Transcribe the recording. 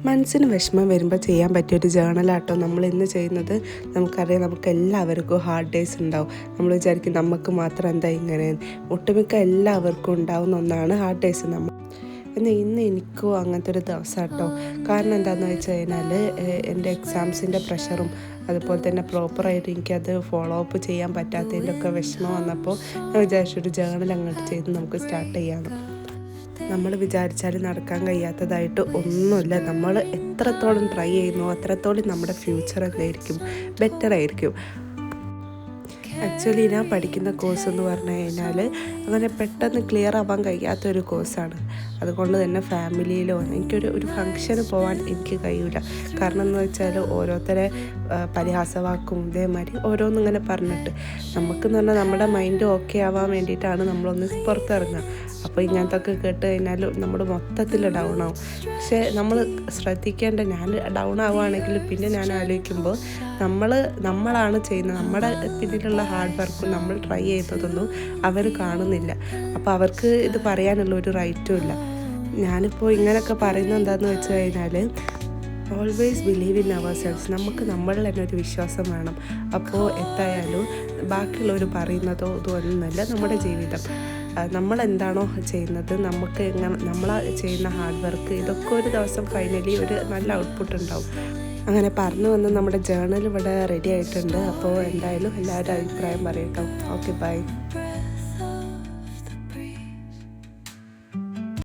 മനസ്സിന് വിഷമം വരുമ്പോൾ ചെയ്യാൻ പറ്റിയൊരു ജേണലാട്ടോ നമ്മൾ ഇന്ന് ചെയ്യുന്നത്. നമുക്കറിയാം, നമുക്ക് എല്ലാവർക്കും ഹാർഡ് ഡേയ്സ് ഉണ്ടാവും. നമ്മൾ വിചാരിക്കും നമുക്ക് മാത്രം എന്താ ഇങ്ങനെ. ഒട്ടുമിക്ക എല്ലാവർക്കും ഉണ്ടാവുന്ന ഒന്നാണ് ഹാർഡ് ഡേയ്സ്. എന്നാൽ ഇന്ന് എനിക്കും അങ്ങനത്തെ ഒരു ദിവസം കേട്ടോ. കാരണം എന്താണെന്ന് വെച്ച് കഴിഞ്ഞാൽ എൻ്റെ എക്സാംസിൻ്റെ പ്രഷറും അതുപോലെ തന്നെ പ്രോപ്പറായിട്ട് എനിക്കത് ഫോളോ അപ്പ് ചെയ്യാൻ പറ്റാത്തതിൻ്റെ ഒക്കെ വിഷമം വന്നപ്പോൾ ഞാൻ വിചാരിച്ചൊരു ജേണൽ അങ്ങോട്ട് ചെയ്ത് നമുക്ക് സ്റ്റാർട്ട് ചെയ്യാമെന്ന്. നമ്മൾ വിചാരിച്ചാൽ നടക്കാൻ കഴിയാത്തതായിട്ട് ഒന്നുമില്ല. നമ്മൾ എത്രത്തോളം ട്രൈ ചെയ്യുന്നു അത്രത്തോളം നമ്മുടെ ഫ്യൂച്ചർ എന്തായിരിക്കും, ബെറ്റർ ആയിരിക്കും. ആക്ച്വലി ഞാൻ പഠിക്കുന്ന കോഴ്സ് എന്ന് പറഞ്ഞു കഴിഞ്ഞാൽ അങ്ങനെ പെട്ടെന്ന് ക്ലിയർ ആവാൻ കഴിയാത്തൊരു കോഴ്സാണ്. അതുകൊണ്ട് തന്നെ ഫാമിലിയിലോ ഒരു ഫങ്ഷന് പോകാൻ എനിക്ക് കഴിയില്ല. കാരണം എന്ന് വെച്ചാൽ ഓരോരുത്തരെ പരിഹാസവാക്കും ഇതേമാതിരി ഓരോന്നിങ്ങനെ പറഞ്ഞിട്ട് നമുക്കെന്ന് പറഞ്ഞാൽ നമ്മുടെ മൈൻഡ് ഓക്കെ ആവാൻ വേണ്ടിയിട്ടാണ് നമ്മളൊന്ന് പുറത്തിറങ്ങുക. അപ്പോൾ ഇങ്ങനത്തൊക്കെ കേട്ട് കഴിഞ്ഞാൽ നമ്മൾ മൊത്തത്തിൽ ഡൗൺ ആവും. പക്ഷേ നമ്മൾ ശ്രദ്ധിക്കേണ്ട, ഞാൻ ഡൗൺ ആവുകയാണെങ്കിൽ പിന്നെ ഞാൻ ആലോചിക്കുമ്പോൾ നമ്മളാണ് ചെയ്യുന്നത്, നമ്മുടെ പിന്നിലുള്ള ഹാർഡ് വർക്കും നമ്മൾ ട്രൈ ചെയ്യുന്നതൊന്നും അവർ കാണുന്നില്ല. അപ്പോൾ അവർക്ക് ഇത് പറയാനുള്ള ഒരു റൈറ്റും ഇല്ല. ഞാനിപ്പോൾ ഇങ്ങനെയൊക്കെ പറയുന്നത് എന്താണെന്ന് വെച്ച് കഴിഞ്ഞാൽ always believe in ourselves. നമുക്ക് നമ്മളിൽ തന്നെ ഒരു വിശ്വാസം വേണം. അപ്പോൾ എന്തായാലും ബാക്കിയുള്ളവർ പറയുന്നതോ ഇതൊന്നുമല്ല നമ്മുടെ ജീവിതം. നമ്മളെന്താണോ ചെയ്യുന്നത്, നമ്മൾ ചെയ്യുന്ന ഹാർഡ് വർക്ക്, ഇതൊക്കെ ഒരു ദിവസം ഫൈനലി ഒരു നല്ല ഔട്ട്പുട്ട് ഉണ്ടാവും. അങ്ങനെ പറഞ്ഞു വന്ന് നമ്മുടെ ജേണൽ ഇവിടെ റെഡി ആയിട്ടുണ്ട്. അപ്പോൾ എന്തായാലും എല്ലാവരും അഭിപ്രായം പറയട്ടോ. Okay, by.